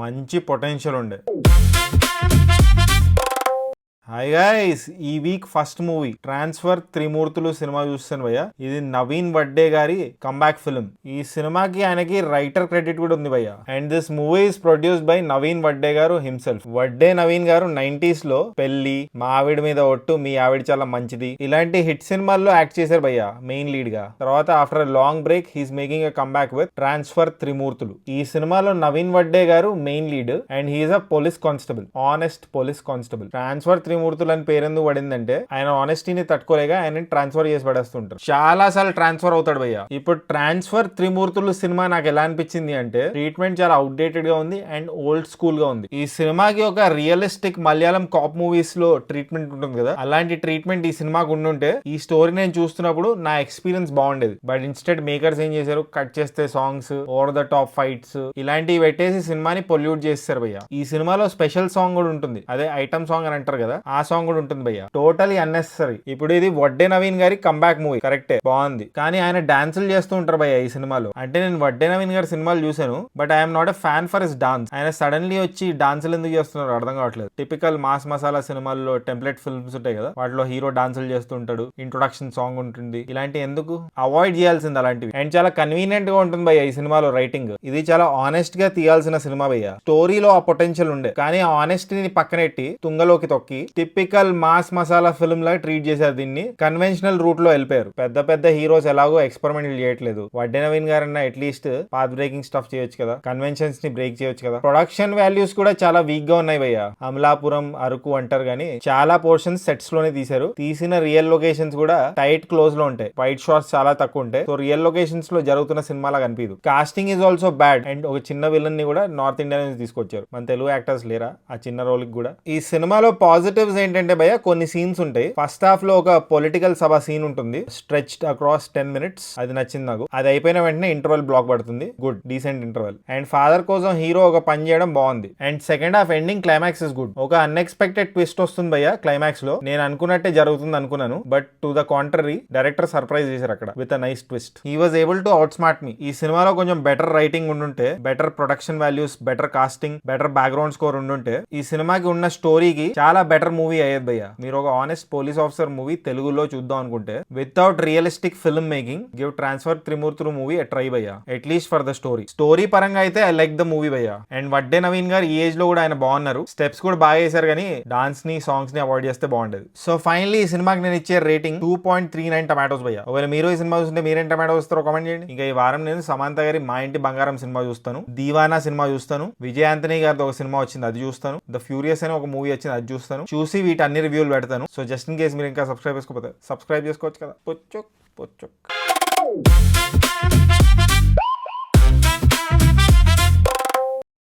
మంచి పొటెన్షియల్ ఉండే. Hi guys, ఈ వీక్ ఫస్ట్ మూవీ ట్రాన్స్ఫర్ త్రిమూర్తులు సినిమా చూస్తాను భయ్య. ఇది నవీన్ వడ్డే గారి కంబ్యాక్ ఫిల్మ్. ఈ సినిమాకి ఆయనకి రైటర్ క్రెడిట్ కూడా ఉంది భయ్య. And this movie is produced by Naveen Vadde గారు హిమ్సెల్ఫ్. వడ్డే నవీన్ గారు 90s లో పెళ్లి, మా ఆవిడ మీద ఒట్టు, మీ ఆవిడ చాలా మంచిది ఇలాంటి హిట్ సినిమాల్లో యాక్ట్ చేశారు భయ్య మెయిన్ లీడ్ గా. తర్వాత after long break he's making a comeback with transfer Trimurthulu. ఈ సినిమాలో నవీన్ వడ్డే గారు main lead and he is a police constable, honest police constable. Transfer Trimurthulu అని పేరెందుకు పడిందంటే ఆయన ఆనెస్టీని తట్టుకోలేక ఆయన ట్రాన్స్ఫర్ చేసి పడేస్తుంటారు. చాలా సార్లు ట్రాన్స్ఫర్ అవుతాడు భయ్య. ఇప్పుడు ట్రాన్స్ఫర్ త్రిమూర్తులు సినిమా నాకు ఎలా అనిపించింది అంటే ట్రీట్మెంట్ చాలా అవుట్డేటెడ్ గా ఉంది అండ్ ఓల్డ్ స్కూల్ గా ఉంది. ఈ సినిమాకి ఒక రియలిస్టిక్ మలయాళం కాప్ మూవీస్ లో ట్రీట్మెంట్ ఉంటుంది కదా, అలాంటి ట్రీట్మెంట్ ఈ సినిమాకి ఉండుంటే ఈ స్టోరీ నేను చూస్తున్నప్పుడు నా ఎక్స్పీరియన్స్ బాగుండేది. బట్ ఇన్స్టెడ్ మేకర్స్ ఏం చేశారు, కట్ చేస్తే songs, over the top fights ఇలాంటివి పెట్టేసి సినిమాని పొల్యూట్ చేస్తారు భయ్య. ఈ సినిమాలో స్పెషల్ సాంగ్ కూడా ఉంటుంది, అదే ఐటమ్ సాంగ్ అని అంటారు కదా, ఆ సాంగ్ కూడా ఉంటుంది భయ్య. Totally unnecessary. ఇప్పుడు ఇది వడ్డే నవీన్ గారి కంబ్యాక్ మూవీ, కరెక్టే, బాగుంది. కానీ ఆయన డాన్సులు చేస్తూ ఉంటారు భయ్య ఈ సినిమాలో. అంటే నేను వడ్డే నవీన్ గారి సినిమాలు చూసాను, but I'm not a fan for his dance. ఆయన సడన్లీ వచ్చి డాన్సులు ఎందుకు చేస్తున్నారు అర్థం కావట్లేదు. టిపికల్ మాస్ మసాలా సినిమాల్లో టెంప్లెట్ ఫిల్మ్స్ ఉంటాయి కదా, వాటిలో హీరో డాన్సులు చేస్తుంటాడు, ఇంట్రొడక్షన్ సాంగ్ ఉంటుంది, ఇలాంటి ఎందుకు అవాయిడ్ చేయాల్సింది అలాంటివి. అండ్ చాలా కన్వీనియంట్ గా ఉంటుంది భయ్య ఈ సినిమాలో రైటింగ్. ఇది చాలా ఆనెస్ట్ గా తీయాల్సిన సినిమా భయ్య. స్టోరీలో ఆ పొటెన్షియల్ ఉండే, కానీ ఆ ఆనెస్టీని పక్కనెట్టి తుంగలోకి తొక్కి టిపికల్ మాస్ మసాలా ఫిల్మ్ లా ట్రీట్ చేశారు. దీన్ని కన్వెన్షనల్ రూట్ లో వెళ్ళిపోయారు. పెద్ద పెద్ద హీరోస్ ఎలాగో ఎక్స్పెరిమెంట్ చేయట్లేదు. వడ్డే నవీన్ గారన్నా అట్లీస్ట్ పాత్ బ్రేకింగ్ స్టఫ్ చేయొచ్చు కదా, కన్వెన్షన్స్ ని బ్రేక్ చేయొచ్చు కదా. ప్రొడక్షన్ వాల్యూస్ కూడా చాలా వీక్ గా ఉన్నాయి భయ్య. అమలాపురం, అరకు అంటారు కానీ చాలా పోర్షన్స్ సెట్స్ లోనే తీశారు. తీసిన రియల్ లొకేషన్స్ కూడా టైట్ క్లోజ్ లో ఉంటాయి. వైట్ షాట్స్ చాలా తక్కువ ఉంటాయి. సో రియల్ లొకేషన్స్ లో జరుగుతున్న సినిమాలా కనిపించదు. Casting is also bad. And ఒక చిన్న విలన్ ని కూడా నార్త్ ఇండియా నుంచి తీసుకొచ్చారు. మన తెలుగు యాక్టర్స్ లేరా ఆ చిన్న రోల్ కి కూడా. ఈ సినిమాలో పాజిటివ్స్ ఏంటంటే భయ్య, కొన్ని సీన్స్ ఉంటాయి. ఫస్ట్ హాఫ్ లో ఒక పొలిటికల్ సభ సీన్ ఉంటుంది, స్ట్రెచ్డ్ అక్రాస్ 10 minutes. అది నచ్చింది నాకు. అది అయిపోయిన వెంటనే ఇంటర్వెల్ బ్లాక్ పడుతుంది, good decent interval. And father కోసం హీరో ఒక పని చేయడం బాగుంది. And second half ending climax is good. ఒక అన్ఎక్స్పెక్టెడ్ ట్విస్ట్ వస్తుంది భయ్య క్లైమాక్స్ లో. నేను అనుకున్నట్టే జరుగుతుంది అనుకున్నాను, but to the contrary director surprise చేశారు అక్కడ with a nice twist. He was able to outsmart మీ. ఈ సినిమాలో కొంచెం బెటర్ రైటింగ్ ఉండుంటే, better production values, better casting, better background score ఉండుంటే ఈ సినిమాకి ఉన్న స్టోరీకి చాలా బెటర్ మూవీ అయ్యేది భయ్య. మీరు ఒక ఆనెస్ట్ పోలీస్ ఆఫీసర్ మూవీ తెలుగులో చూద్దాం అనుకుంటే without realistic film making, give transfer Trimurthulu movie a try భయ్య, అట్లీస్ట్ ఫర్ ద స్టోరీ పరంగా అయితే ఐ లైక్ ద మూవీ భయ్య. అండ్ వడ్డే నవీన్ గారు ఈ ఏజ్ లో కూడా ఆయన బాగున్నారు, స్టెప్స్ కూడా బాగా చేశారు, కానీ డాన్స్ ని సాంగ్స్ ని అవాయిడ్ చేస్తే బాగుండేది. సో ఫైనలీ ఈ సినిమాకి నేను ఇచ్చే రేటింగ్ 2.39 టమాటోస్ భయ్య. ఒకవేళ మీరు ఈ సినిమా చూస్తుంటే మీరేం టమాటోస్ ఇస్తారో కామెంట్ చేయండి. ఇంకా ఈ వారం నేను సమంత గారి మా ఇంటి బంగారం సినిమా చూస్తాను, దీవానా సినిమా చూస్తాను, విజయ్ ఆంటనీ గారితో ఒక సినిమా వచ్చింది అది చూస్తాను, ద ఫ్యూరియస్ అని ఒక మూవీ వచ్చింది అది చూస్తాను. చూసి వీటి అన్ని రివ్యూలు పెడతాను. సో జస్ట్ ఇన్ కేస్ మీరు ఇంకా సబ్స్క్రైబ్ చేసుకోకపోతే సబ్స్క్రైబ్ చేసుకోవచ్చు కదా. పొచ్చొక్.